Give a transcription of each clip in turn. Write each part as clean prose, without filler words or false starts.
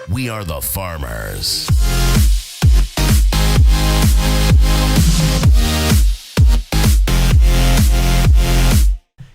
We are the farmers.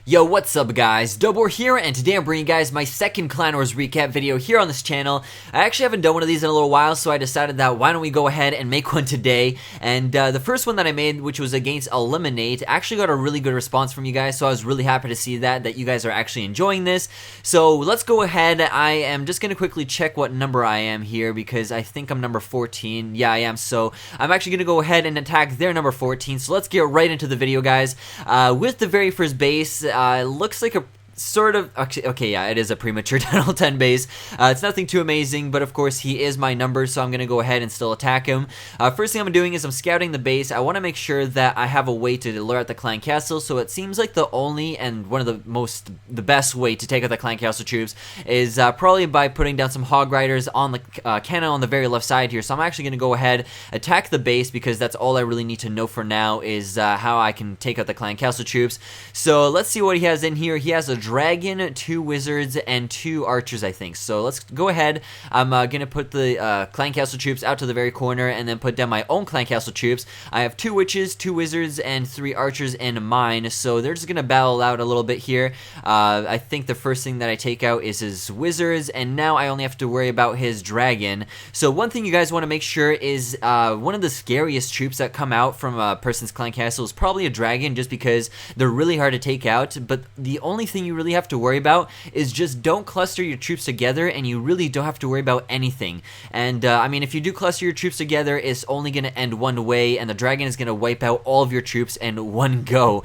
Yo, what's up guys, DubWar here, and today I'm bringing you guys my second Clan Wars recap video here on this channel. I actually haven't done one of these in a little while, so I decided that why don't we go ahead and make one today. And the first one that I made, which was against Eliminate, actually got a really good response from you guys, so I was really happy to see that you guys are actually enjoying this. So let's go ahead. I am just going to quickly check what number I am here, because I think I'm number 14. Yeah, I am, so I'm actually going to go ahead and attack their number 14, so let's get right into the video, guys. With the very first base, it looks like a sort of, okay, yeah, it is a premature Tunnel 10 base. It's nothing too amazing, but of course he is my number, so I'm going to go ahead and still attack him. First thing I'm doing is I'm scouting the base. I want to make sure that I have a way to lure out the clan castle, so it seems like the only and one of the best way to take out the clan castle troops is probably by putting down some hog riders on the cannon on the very left side here. So I'm actually going to go ahead, attack the base, because that's all I really need to know for now is how I can take out the clan castle troops. So let's see what he has in here. He has a dragon, 2 wizards, and 2 archers, I think. So let's go ahead. I'm gonna put the clan castle troops out to the very corner and then put down my own clan castle troops. I have 2 witches, 2 wizards, and 3 archers in mine, so they're just gonna battle out a little bit here. I think the first thing that I take out is his wizards, and now I only have to worry about his dragon. So one thing you guys want to make sure is one of the scariest troops that come out from a person's clan castle is probably a dragon, just because they're really hard to take out. But the only thing you really have to worry about is just don't cluster your troops together, and you really don't have to worry about anything. And I mean, if you do cluster your troops together, it's only going to end one way, and the dragon is going to wipe out all of your troops in one go.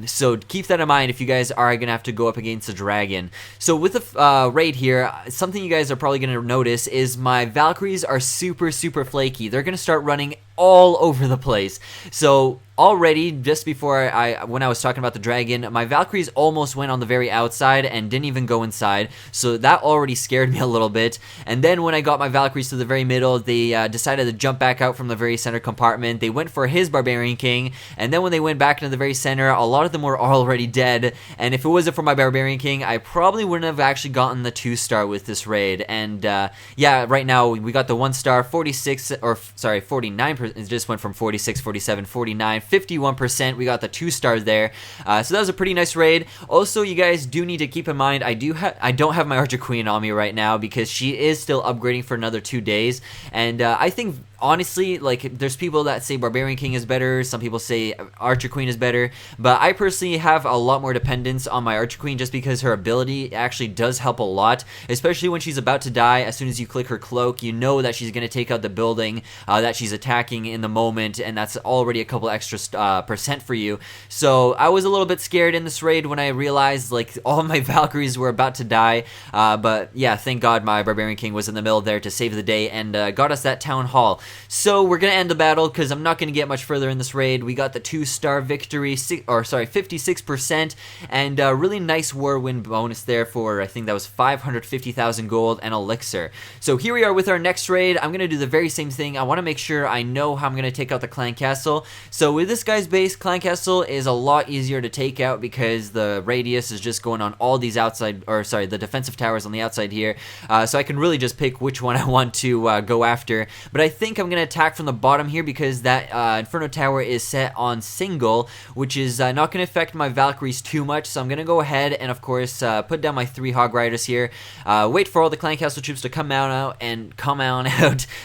So keep that in mind if you guys are going to have to go up against a dragon. So with the raid here, something you guys are probably going to notice is my Valkyries are super flaky. They're going to start running all over the place. So already, just before when I was talking about the dragon, my Valkyries almost went on the very outside and didn't even go inside, so that already scared me a little bit. And then when I got my Valkyries to the very middle, they decided to jump back out from the very center compartment. They went for his Barbarian King, and then when they went back into the very center, a lot of them were already dead, and if it wasn't for my Barbarian King, I probably wouldn't have actually gotten the 2-star with this raid. And yeah, right now we got the 1-star, 49%. It just went from 46, 47, 49, 51%. We got the 2-star there. So that was a pretty nice raid. Also, you guys do need to keep in mind, I don't have my Archer Queen on me right now because she is still upgrading for another 2 days. And I think, honestly, like, there's people that say Barbarian King is better, some people say Archer Queen is better, but I personally have a lot more dependence on my Archer Queen just because her ability actually does help a lot, especially when she's about to die. As soon as you click her cloak, you know that she's going to take out the building that she's attacking in the moment, and that's already a couple extra percent for you. So I was a little bit scared in this raid when I realized, like, all my Valkyries were about to die, but yeah, thank God my Barbarian King was in the middle there to save the day and got us that town hall. So we're going to end the battle because I'm not going to get much further in this raid. We got the 2-star victory, 56%, and a really nice war win bonus there for, I think that was 550,000 gold and elixir. So here we are with our next raid. I'm going to do the very same thing. I want to make sure I know how I'm going to take out the clan castle. So with this guy's base, clan castle is a lot easier to take out because the radius is just going on all these outside, or sorry, the defensive towers on the outside here. So I can really just pick which one I want to go after. But I think I'm going to attack from the bottom here because that Inferno Tower is set on single, which is not going to affect my Valkyries too much. So I'm going to go ahead and, of course, put down my 3 Hog Riders here. Wait for all the clan castle troops to come on out.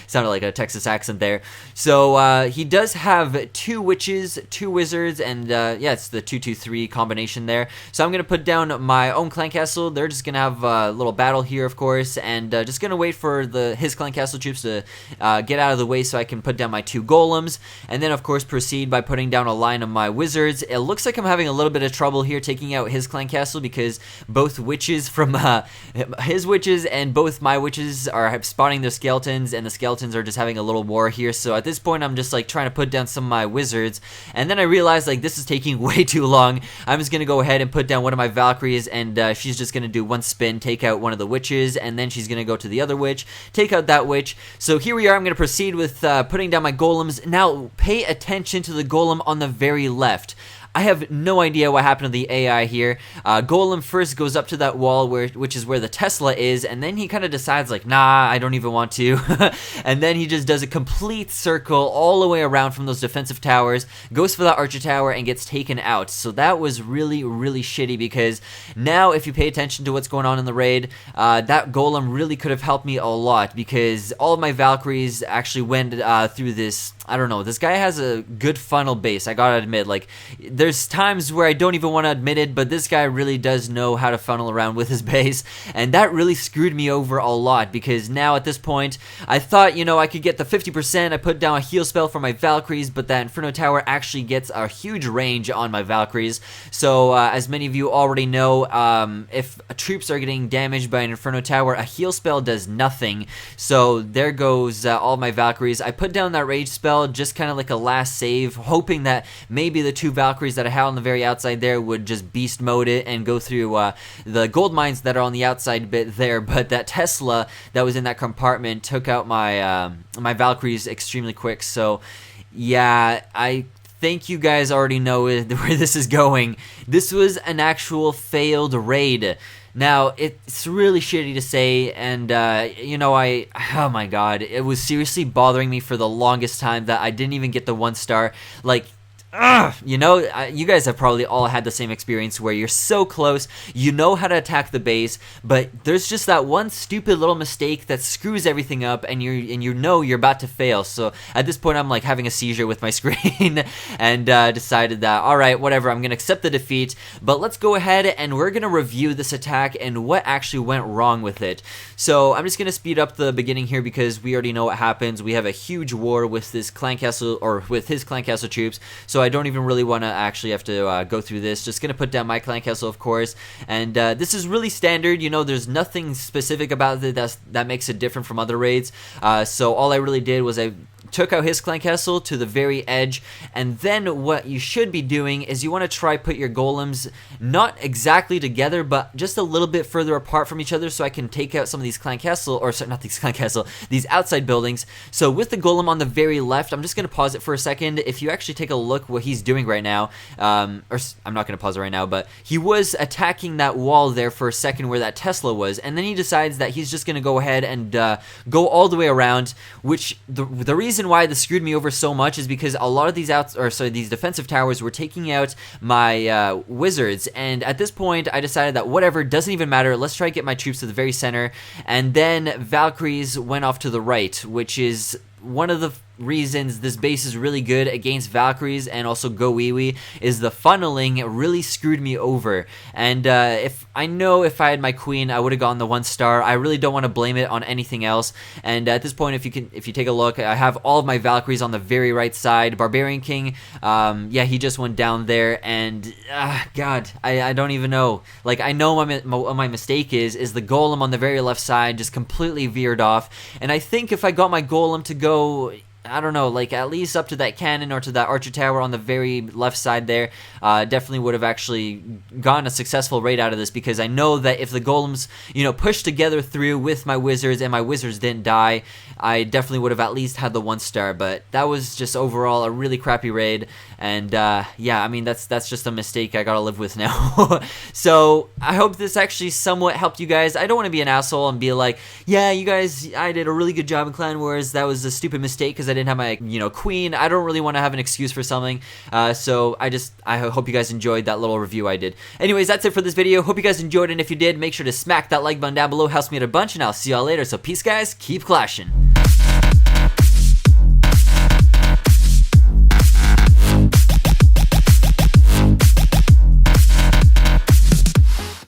Sounded like a Texas accent there. So he does have 2 witches, 2 wizards, and yeah, it's the 2-2-3 combination there. So I'm going to put down my own clan castle. They're just going to have a little battle here, of course, and just going to wait for his clan castle troops to get out of the way so I can put down my 2 golems, and then of course proceed by putting down a line of my wizards. It looks like I'm having a little bit of trouble here taking out his clan castle because both witches from his witches and both my witches are spawning their skeletons, and the skeletons are just having a little war here. So at this point I'm just like trying to put down some of my wizards, and then I realized like this is taking way too long. I'm just gonna go ahead and put down one of my Valkyries, and she's just gonna do one spin, take out one of the witches, and then she's gonna go to the other witch, take out that witch. So here we are. I'm gonna proceed with putting down my golems. Now pay attention to the golem on the very left. I have no idea what happened to the AI here. Golem first goes up to that wall, which is where the Tesla is, and then he kind of decides like, nah, I don't even want to. And then he just does a complete circle all the way around from those defensive towers, goes for that archer tower, and gets taken out. So that was really, really shitty, because now if you pay attention to what's going on in the raid, that Golem really could have helped me a lot, because all of my Valkyries actually went through this. I don't know, this guy has a good funnel base, I gotta admit. Like, there's times where I don't even want to admit it, but this guy really does know how to funnel around with his base, and that really screwed me over a lot, because now at this point, I thought, you know, I could get the 50%, I put down a heal spell for my Valkyries, but that Inferno Tower actually gets a huge range on my Valkyries. So, as many of you already know, if troops are getting damaged by an Inferno Tower, a heal spell does nothing. So, there goes all my Valkyries. I put down that rage spell just kind of like a last save, hoping that maybe the two Valkyries that I had on the very outside there would just beast mode it and go through the gold mines that are on the outside bit there. But that Tesla that was in that compartment took out my my Valkyries extremely quick. So yeah, I think you guys already know where this is going. This was an actual failed raid. Now, it's really shitty to say, and, you know, oh my god, it was seriously bothering me for the longest time that I didn't even get the 1 star. Like, you know, you guys have probably all had the same experience where you're so close, you know how to attack the base, but there's just that one stupid little mistake that screws everything up, and you know you're about to fail. So at this point, I'm like having a seizure with my screen, and decided that, alright, whatever, I'm gonna accept the defeat, but let's go ahead and we're gonna review this attack and what actually went wrong with it. So I'm just gonna speed up the beginning here, because we already know what happens. We have a huge war with this clan castle, or with his clan castle troops, so I don't even really want to actually have to go through this. Just gonna put down my clan castle, of course, and this is really standard. You know, there's nothing specific about it that makes it different from other raids. So all I really did was I took out his clan castle to the very edge, and then what you should be doing is you want to try put your golems not exactly together, but just a little bit further apart from each other, so I can take out some of these clan castle, or sorry, not these clan castle, these outside buildings. So with the golem on the very left, I'm just going to pause it for a second. If you actually take a look what he's doing right now, or I'm not going to pause it right now, but he was attacking that wall there for a second where that Tesla was, and then he decides that he's just going to go ahead and go all the way around, which the reason why this screwed me over so much is because a lot of these these defensive towers were taking out my wizards, and at this point I decided that whatever, doesn't even matter, let's try to get my troops to the very center. And then Valkyries went off to the right, which is one of the reasons this base is really good against Valkyries and also Go Wee Wee is the funneling really screwed me over. And if I had my queen, I would have gotten the 1 star. I really don't want to blame it on anything else. And at this point, if you take a look, I have all of my Valkyries on the very right side. Barbarian King, yeah, he just went down there, and god, I don't even know. Like, I know what my mistake is the golem on the very left side just completely veered off, and I think if I got my golem to go, I don't know, like at least up to that cannon or to that archer tower on the very left side there, definitely would have actually gotten a successful raid out of this, because I know that if the golems, you know, pushed together through with my wizards and my wizards didn't die, I definitely would have at least had the 1 star. But that was just overall a really crappy raid, and yeah, I mean, that's just a mistake I gotta live with now. So I hope this actually somewhat helped you guys. I don't want to be an asshole and be like, yeah, you guys, I did a really good job in Clan Wars, that was a stupid mistake because I didn't have my, you know, queen. I don't really want to have an excuse for something, so I hope you guys enjoyed that little review I did. Anyways, that's it for this video. Hope you guys enjoyed it, and if you did, make sure to smack that like button down below, helps me out a bunch, and I'll see y'all later. So peace guys, keep clashing.